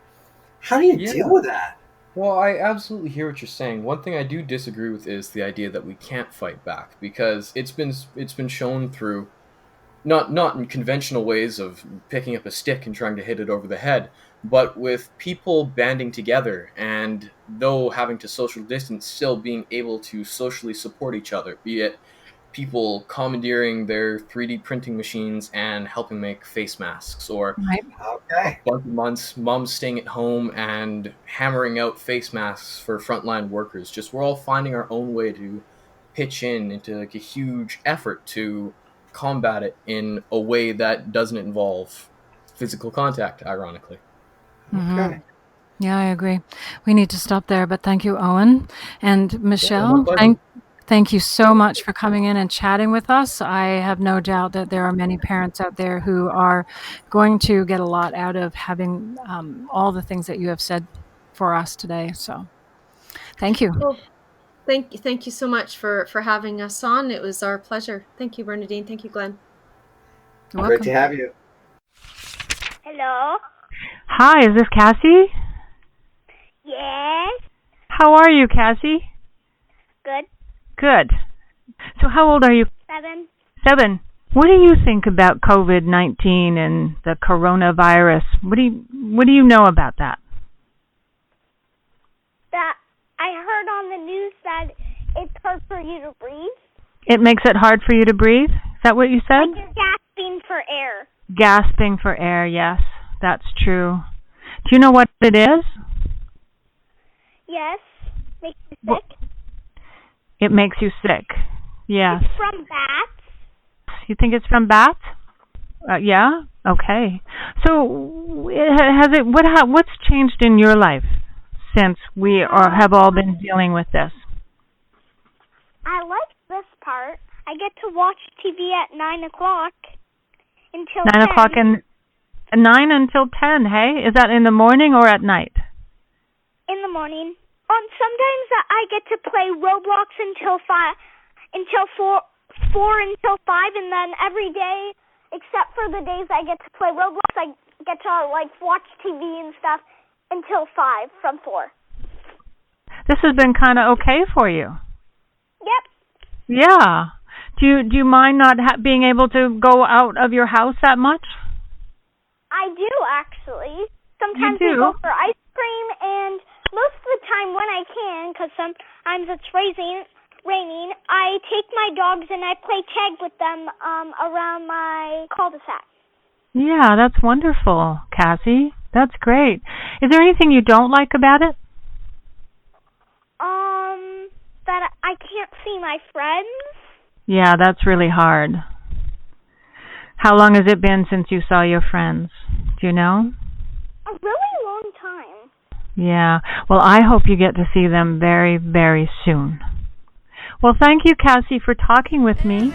How do you deal with that? Well, I absolutely hear what you're saying. One thing I do disagree with is the idea that we can't fight back, because it's been shown through not in conventional ways of picking up a stick and trying to hit it over the head, but with people banding together and, though having to social distance, still being able to socially support each other, be it people commandeering their 3D printing machines and helping make face masks, or a bunch of moms staying at home and hammering out face masks for frontline workers. Just we're all finding our own way to pitch into like a huge effort to combat it in a way that doesn't involve physical contact, ironically. Okay. Yeah, I agree. We need to stop there, but thank you, Owen. And Michelle, Thank you so much for coming in and chatting with us. I have no doubt that there are many parents out there who are going to get a lot out of having all the things that you have said for us today. So thank you. Well, thank you so much for having us on. It was our pleasure. Thank you, Bernadine. Thank you, Glen. You're Great welcome. to have you. Hello? Hi, is this Cassie? Yes? How are you, Cassie? Good. Good. So how old are you? 7. 7. What do you think about COVID-19 and the coronavirus? What do you know about that? That I heard on the news that it's hard for you to breathe. It makes it hard for you to breathe? Is that what you said? Like you're gasping for air. Gasping for air, yes. That's true. Do you know what it is? Yes. Makes you sick. It makes you sick. Yes. It's from bats. You think it's from bats? Yeah? Okay. So what's changed in your life since we have all been dealing with this? I like this part. I get to watch TV at 9 o'clock until 9 o'clock and 9 until 10, hey? Is that in the morning or at night? In the morning. Sometimes I get to play Roblox until 4 until 5, and then every day, except for the days I get to play Roblox, I get to watch TV and stuff until 5 from 4. This has been kind of okay for you. Yep. Yeah. Do you mind not being able to go out of your house that much? I do, actually. Sometimes You we do? go for ice cream, and most of the time when I can, because sometimes it's raining, I take my dogs and I play tag with them around my cul-de-sac. Yeah, that's wonderful, Cassie. That's great. Is there anything you don't like about it? That I can't see my friends. Yeah, that's really hard. How long has it been since you saw your friends? Do you know? A really long time. Yeah. Well, I hope you get to see them very, very soon. Well, thank you, Cassie, for talking with me.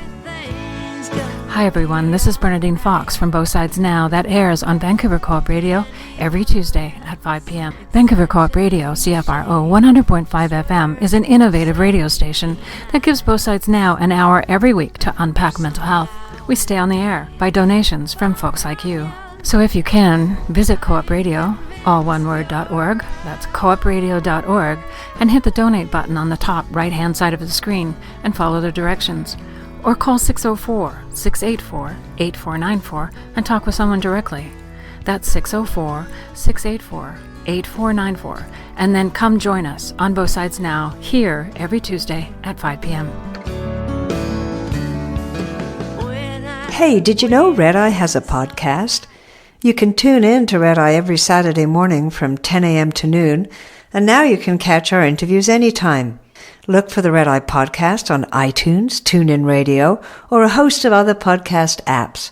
Hi, everyone. This is Bernadine Fox from Both Sides Now that airs on Vancouver Co-op Radio every Tuesday at 5 p.m. Vancouver Co-op Radio, CFRO 100.5 FM, is an innovative radio station that gives Both Sides Now an hour every week to unpack mental health. We stay on the air by donations from folks like you. So if you can, visit Co-op Radio, all one word.org, that's coopradio.org, and hit the donate button on the top right-hand side of the screen and follow the directions. Or call 604-684-8494 and talk with someone directly. That's 604-684-8494. And then come join us on Both Sides Now, here every Tuesday at 5 p.m. Hey, did you know Red Eye has a podcast? You can tune in to Red Eye every Saturday morning from 10 a.m. to noon, and now you can catch our interviews anytime. Look for the Red Eye podcast on iTunes, TuneIn Radio, or a host of other podcast apps.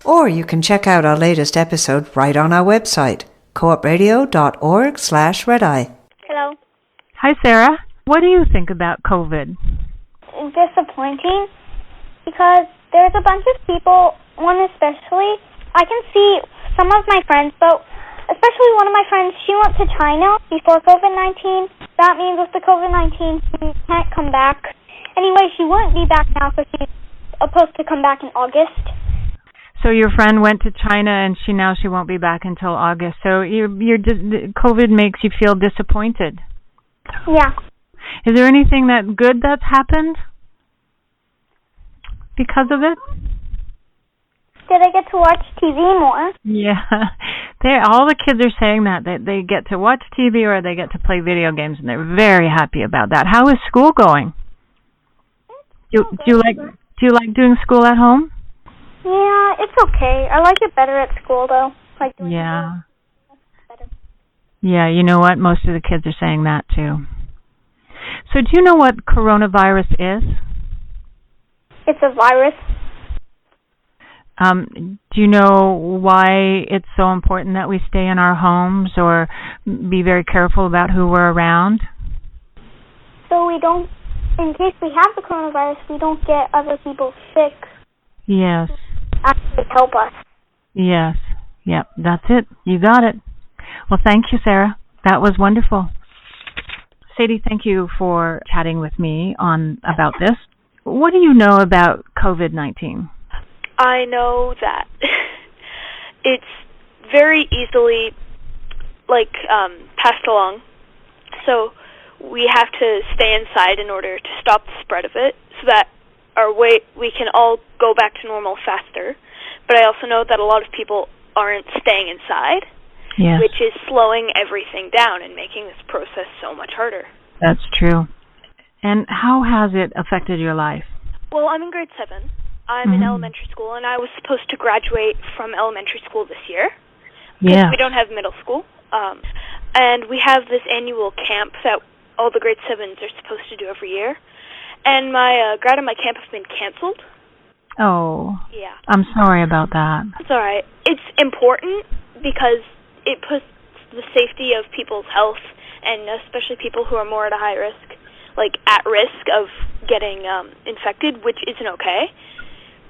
Or you can check out our latest episode right on our website, coopradio.org/redeye. Hello. Hi, Sarah. What do you think about COVID? Disappointing, because there's a bunch of people, one especially, I can see some of my friends, but especially one of my friends, she went to China before COVID-19. That means with the COVID-19, she can't come back. Anyway, she wouldn't be back now, so she's supposed to come back in August. So your friend went to China, and she won't be back until August. So COVID makes you feel disappointed. Yeah. Is there anything good that's happened because of it? Did I get to watch TV more? Yeah. All the kids are saying that they get to watch TV or they get to play video games, and they're very happy about that. How is school going? Do you like doing school at home? Yeah, it's okay. I like it better at school, though. Like doing Yeah. better. Yeah, you know what? Most of the kids are saying that, too. So do you know what coronavirus is? It's a virus. Do you know why it's so important that we stay in our homes or be very careful about who we're around? So we don't in case we have the coronavirus, we don't get other people sick. Yes. Actually help us. Yes. Yep, that's it. You got it. Well, thank you, Sarah. That was wonderful. Sadie, thank you for chatting with me about this. What do you know about COVID-19? I know that it's very easily passed along. So we have to stay inside in order to stop the spread of it so that we can all go back to normal faster. But I also know that a lot of people aren't staying inside, yes, which is slowing everything down and making this process so much harder. That's true. And how has it affected your life? Well, I'm in grade 7. I'm in elementary school, and I was supposed to graduate from elementary school this year because we don't have middle school. And we have this annual camp that all the grade 7s are supposed to do every year. And my grad and my camp have been canceled. Oh. Yeah. I'm sorry about that. It's all right. It's important because it puts the safety of people's health, and especially people who are more at a high risk, at risk of getting infected, which isn't okay.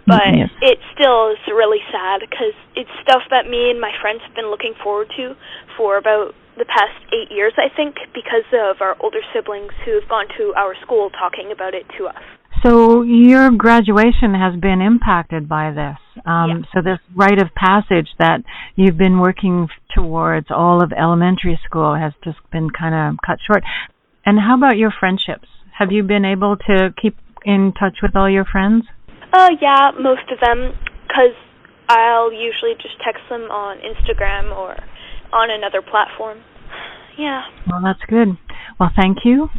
But it still is really sad because it's stuff that me and my friends have been looking forward to for about the past 8 years, I think, because of our older siblings who have gone to our school talking about it to us. So your graduation has been impacted by this. So this rite of passage that you've been working towards all of elementary school has just been kind of cut short. And how about your friendships? Have you been able to keep in touch with all your friends? Yeah, most of them, because I'll usually just text them on Instagram or on another platform. Yeah. Well, that's good. Well, thank you.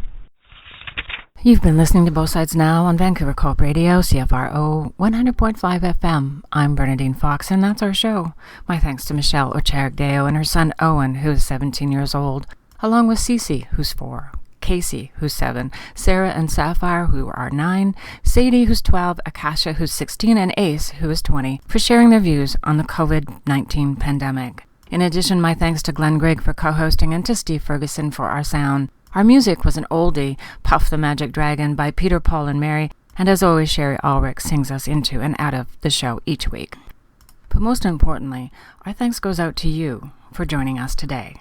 You've been listening to Both Sides Now on Vancouver Co-op Radio, CFRO 100.5 FM. I'm Bernadine Fox, and that's our show. My thanks to Michelle Oucharek-Deo and her son Owen, who is 17 years old, along with Cece, who's 4, Casey, who's 7, Sarah and Sapphire, who are 9, Sadie, who's 12, Akasha, who's 16, and Ace, who is 20, for sharing their views on the COVID-19 pandemic. In addition, my thanks to Glen Grigg for co-hosting and to Steve Ferguson for our sound. Our music was an oldie, Puff the Magic Dragon by Peter, Paul, and Mary, and as always, Sherry Ulrich sings us into and out of the show each week. But most importantly, our thanks goes out to you for joining us today.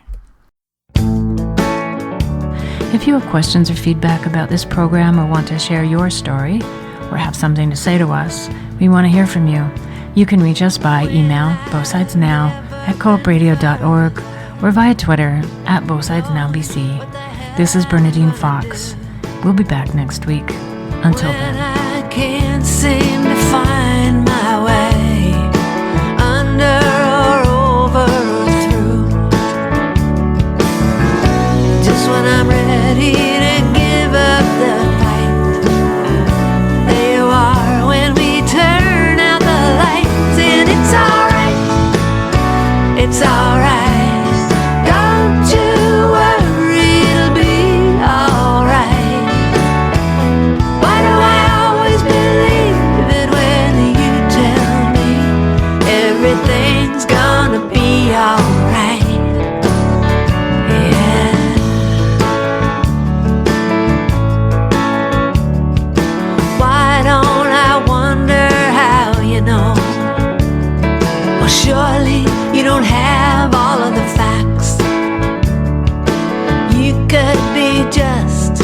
If you have questions or feedback about this program or want to share your story or have something to say to us, we want to hear from you. You can reach us by email, bothsidesnow@coopradio.org, or via Twitter @BothSidesNowBC. This is Bernadine Fox. We'll be back next week. Until then. I can't seem to find my way under or over or through. Just when I'm ready to give up the fight, there you are when we turn out the lights. And it's alright, it's alright. Don't you worry, it'll be alright. Why do I always believe it when you tell me everything's gonna be alright? Yeah. Why don't I wonder how you know? Well, surely you don't have all of the facts. You could be just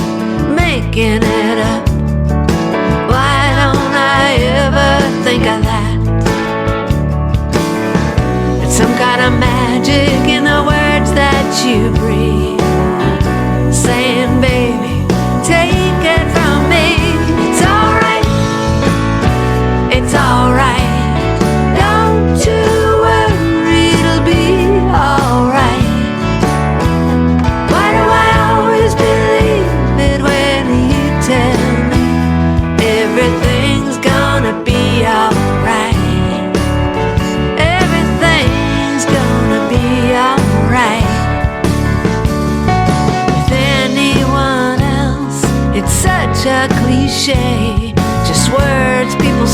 making it up. Why don't I ever think of that? It's some kind of magic in the words that you breathe, saying, baby, take it from me. It's alright, it's alright. Don't you worry, it'll be alright. Why do I always believe it when you tell me everything's gonna be alright? Everything's gonna be alright. With anyone else, it's such a cliche, just words people